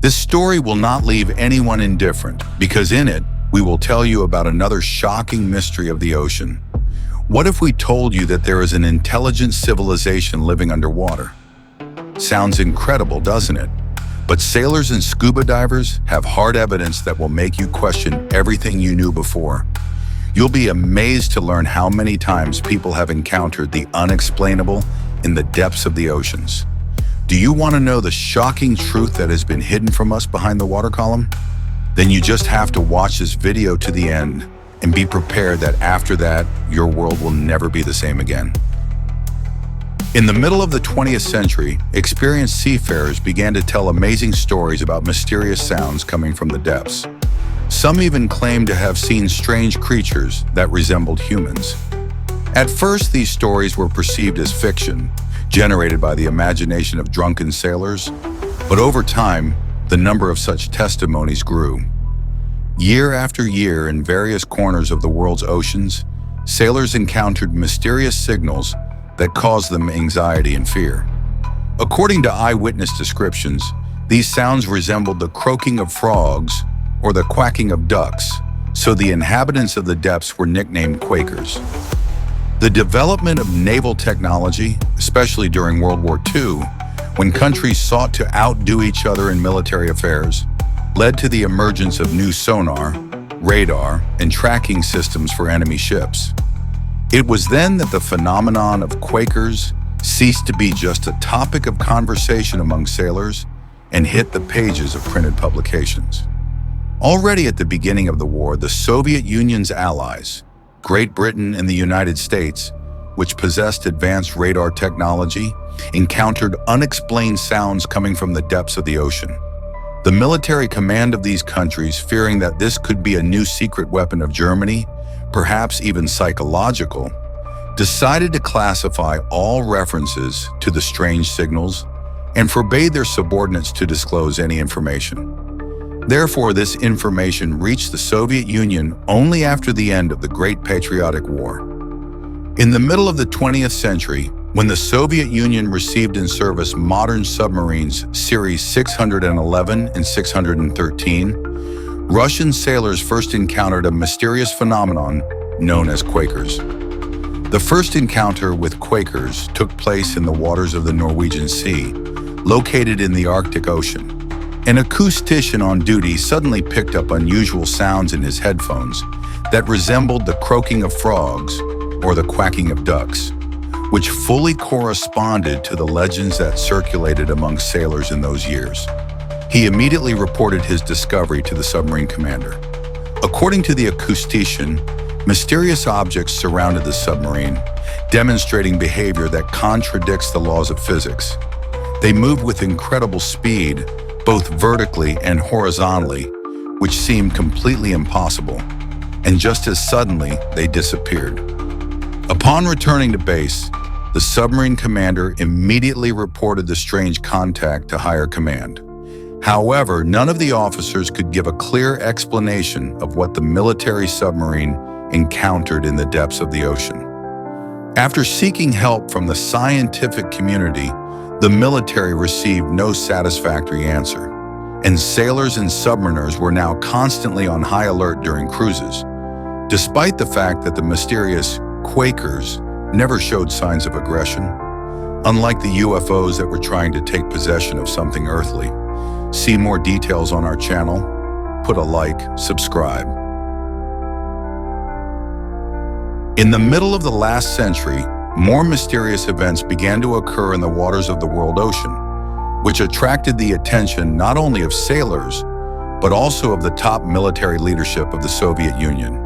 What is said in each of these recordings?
This story will not leave anyone indifferent, because in it, we will tell you about another shocking mystery of the ocean. What if we told you that there is an intelligent civilization living underwater? Sounds incredible, doesn't it? But sailors and scuba divers have hard evidence that will make you question everything you knew before. You'll be amazed to learn how many times people have encountered the unexplainable in the depths of the oceans. Do you want to know the shocking truth that has been hidden from us behind the water column? Then you just have to watch this video to the end and be prepared that after that, your world will never be the same again. In the middle of the 20th century, experienced seafarers began to tell amazing stories about mysterious sounds coming from the depths. Some even claimed to have seen strange creatures that resembled humans. At first, these stories were perceived as fiction, generated by the imagination of drunken sailors, but over time, the number of such testimonies grew. Year after year, in various corners of the world's oceans, sailors encountered mysterious signals that caused them anxiety and fear. According to eyewitness descriptions, these sounds resembled the croaking of frogs or the quacking of ducks, so the inhabitants of the depths were nicknamed quakers. The development of naval technology, especially during World War II, when countries sought to outdo each other in military affairs, led to the emergence of new sonar, radar, and tracking systems for enemy ships. It was then that the phenomenon of quakers ceased to be just a topic of conversation among sailors and hit the pages of printed publications. Already at the beginning of the war, the Soviet Union's allies, Great Britain and the United States, which possessed advanced radar technology, encountered unexplained sounds coming from the depths of the ocean. The military command of these countries, fearing that this could be a new secret weapon of Germany, perhaps even psychological, decided to classify all references to the strange signals and forbade their subordinates to disclose any information. Therefore, this information reached the Soviet Union only after the end of the Great Patriotic War. In the middle of the 20th century, when the Soviet Union received in service modern submarines Series 611 and 613, Russian sailors first encountered a mysterious phenomenon known as quakers. The first encounter with quakers took place in the waters of the Norwegian Sea, located in the Arctic Ocean. An acoustician on duty suddenly picked up unusual sounds in his headphones that resembled the croaking of frogs or the quacking of ducks, which fully corresponded to the legends that circulated among sailors in those years. He immediately reported his discovery to the submarine commander. According to the acoustician, mysterious objects surrounded the submarine, demonstrating behavior that contradicts the laws of physics. They moved with incredible speed, both vertically and horizontally, which seemed completely impossible, and just as suddenly, they disappeared. Upon returning to base, the submarine commander immediately reported the strange contact to higher command. However, none of the officers could give a clear explanation of what the military submarine encountered in the depths of the ocean. After seeking help from the scientific community, the military received no satisfactory answer, and sailors and submariners were now constantly on high alert during cruises, despite the fact that the mysterious quakers never showed signs of aggression. Unlike the UFOs that were trying to take possession of something earthly. See more details on our channel. Put a like, subscribe. In the middle of the last century, more mysterious events began to occur in the waters of the world ocean, which attracted the attention not only of sailors, but also of the top military leadership of the Soviet Union.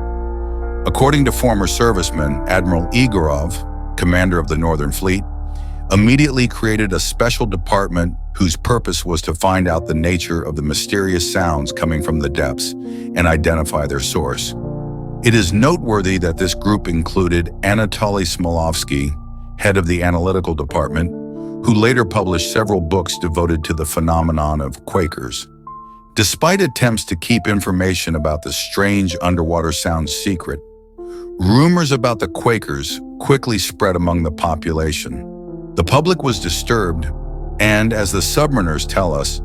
According to former serviceman Admiral Igorov, commander of the Northern Fleet, immediately created a special department whose purpose was to find out the nature of the mysterious sounds coming from the depths and identify their source. It is noteworthy that this group included Anatoly Smolovsky, head of the analytical department, who later published several books devoted to the phenomenon of quakers. Despite attempts to keep information about the strange underwater sounds secret, rumors about the quakers quickly spread among the population. The public was disturbed, and as the submariners tell us,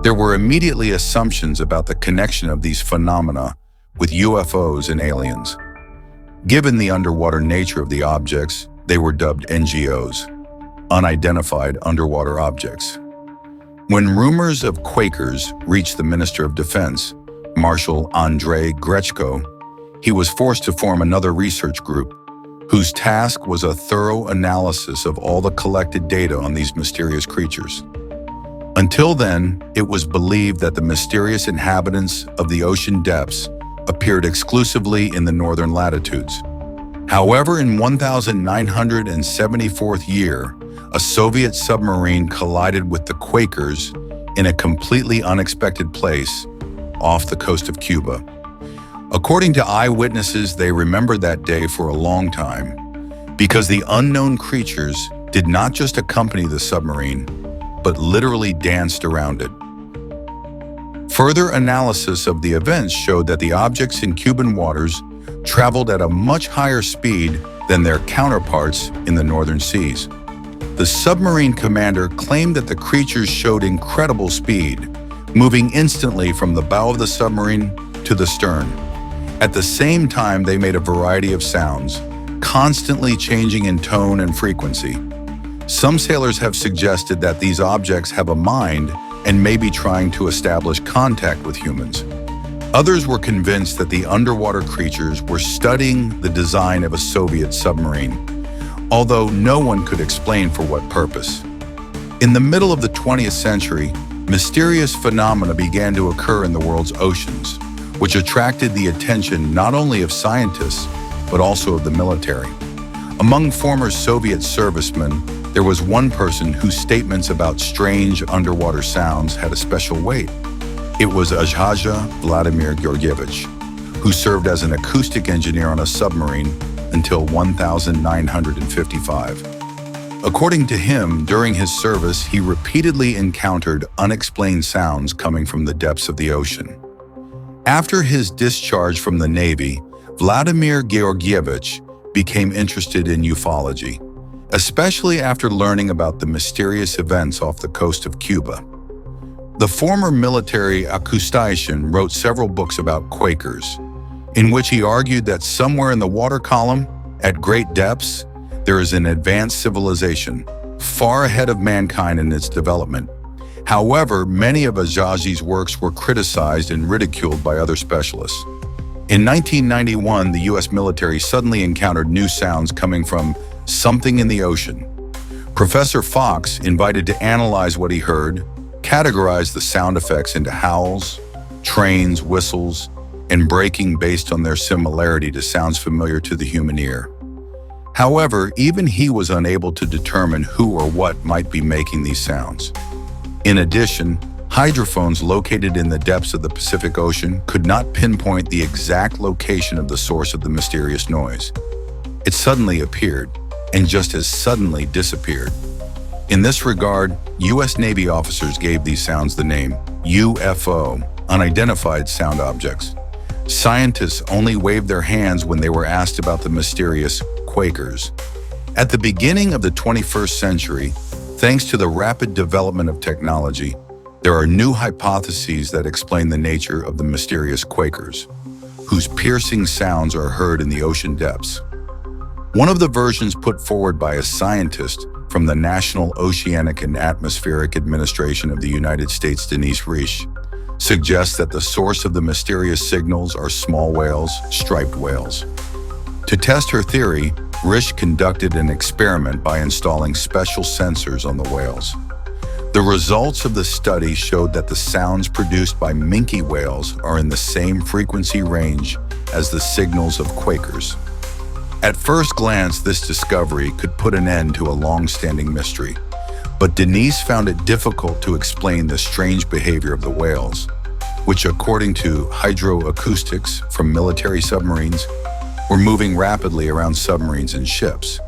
There were immediately assumptions about the connection of these phenomena with UFOs and aliens. Given the underwater nature of the objects, they were dubbed NGOs, unidentified underwater objects. When rumors of quakers reached the Minister of Defense, Marshal Andrei Grechko, he was forced to form another research group, whose task was a thorough analysis of all the collected data on these mysterious creatures. Until then, it was believed that the mysterious inhabitants of the ocean depths appeared exclusively in the northern latitudes. However, in 1974th year, a Soviet submarine collided with the quakers in a completely unexpected place off the coast of Cuba. According to eyewitnesses, they remembered that day for a long time because the unknown creatures did not just accompany the submarine, but literally danced around it. Further analysis of the events showed that the objects in Cuban waters traveled at a much higher speed than their counterparts in the northern seas. The submarine commander claimed that the creatures showed incredible speed, moving instantly from the bow of the submarine to the stern. At the same time, they made a variety of sounds, constantly changing in tone and frequency. Some sailors have suggested that these objects have a mind and may be trying to establish contact with humans. Others were convinced that the underwater creatures were studying the design of a Soviet submarine, although no one could explain for what purpose. In the middle of the 20th century, mysterious phenomena began to occur in the world's oceans, which attracted the attention not only of scientists, but also of the military. Among former Soviet servicemen, there was one person whose statements about strange underwater sounds had a special weight. It was Zhazha Vladimir Georgievich, who served as an acoustic engineer on a submarine until 1955. According to him, during his service, he repeatedly encountered unexplained sounds coming from the depths of the ocean. After his discharge from the Navy, Vladimir Georgievich became interested in ufology, especially after learning about the mysterious events off the coast of Cuba. The former military acoustician wrote several books about quakers, in which he argued that somewhere in the water column, at great depths, there is an advanced civilization, far ahead of mankind in its development. However, many of Ajaji's works were criticized and ridiculed by other specialists. In 1991, the U.S. military suddenly encountered new sounds coming from something in the ocean. Professor Fox, invited to analyze what he heard, categorized the sound effects into howls, trains, whistles, and breaking based on their similarity to sounds familiar to the human ear. However, even he was unable to determine who or what might be making these sounds. In addition, hydrophones located in the depths of the Pacific Ocean could not pinpoint the exact location of the source of the mysterious noise. It suddenly appeared, and just as suddenly disappeared. In this regard, U.S. Navy officers gave these sounds the name UFO, unidentified sound objects. Scientists only waved their hands when they were asked about the mysterious quakers. At the beginning of the 21st century, thanks to the rapid development of technology, there are new hypotheses that explain the nature of the mysterious quakers, whose piercing sounds are heard in the ocean depths. One of the versions put forward by a scientist from the National Oceanic and Atmospheric Administration of the United States, Denise Risch, suggests that the source of the mysterious signals are small whales, striped whales. To test her theory, Risch conducted an experiment by installing special sensors on the whales. The results of the study showed that the sounds produced by minke whales are in the same frequency range as the signals of quakers. At first glance, this discovery could put an end to a long-standing mystery, but Denise found it difficult to explain the strange behavior of the whales, which, according to hydroacoustics from military submarines, were moving rapidly around submarines and ships.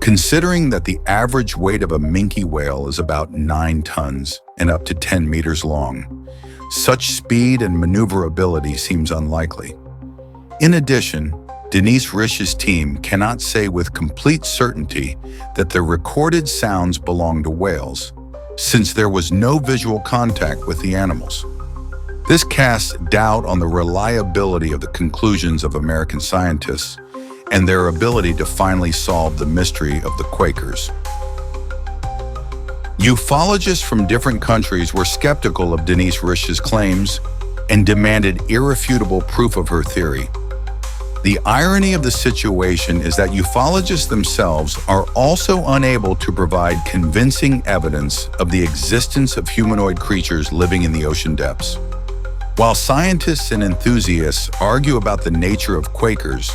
Considering that the average weight of a minke whale is about 9 tons and up to 10 meters long, such speed and maneuverability seems unlikely. In addition, Denise Risch's team cannot say with complete certainty that the recorded sounds belong to whales, since there was no visual contact with the animals. This casts doubt on the reliability of the conclusions of American scientists and their ability to finally solve the mystery of the quackers. Ufologists from different countries were skeptical of Denise Rich's claims and demanded irrefutable proof of her theory. The irony of the situation is that ufologists themselves are also unable to provide convincing evidence of the existence of humanoid creatures living in the ocean depths. While scientists and enthusiasts argue about the nature of quakers,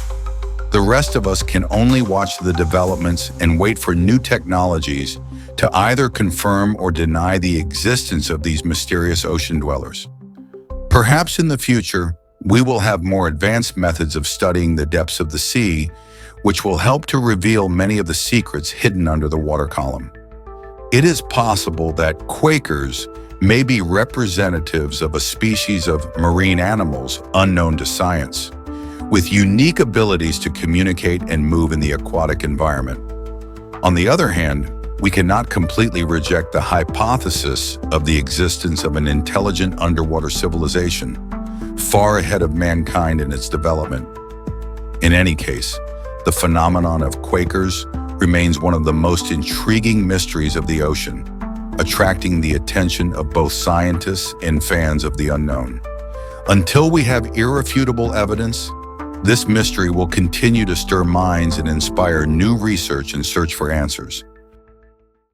the rest of us can only watch the developments and wait for new technologies to either confirm or deny the existence of these mysterious ocean dwellers. Perhaps in the future, we will have more advanced methods of studying the depths of the sea, which will help to reveal many of the secrets hidden under the water column. It is possible that quakers may be representatives of a species of marine animals unknown to science, with unique abilities to communicate and move in the aquatic environment. On the other hand, we cannot completely reject the hypothesis of the existence of an intelligent underwater civilization, far ahead of mankind in its development. In any case, the phenomenon of quakers remains one of the most intriguing mysteries of the ocean, attracting the attention of both scientists and fans of the unknown. Until we have irrefutable evidence, this mystery will continue to stir minds and inspire new research and search for answers.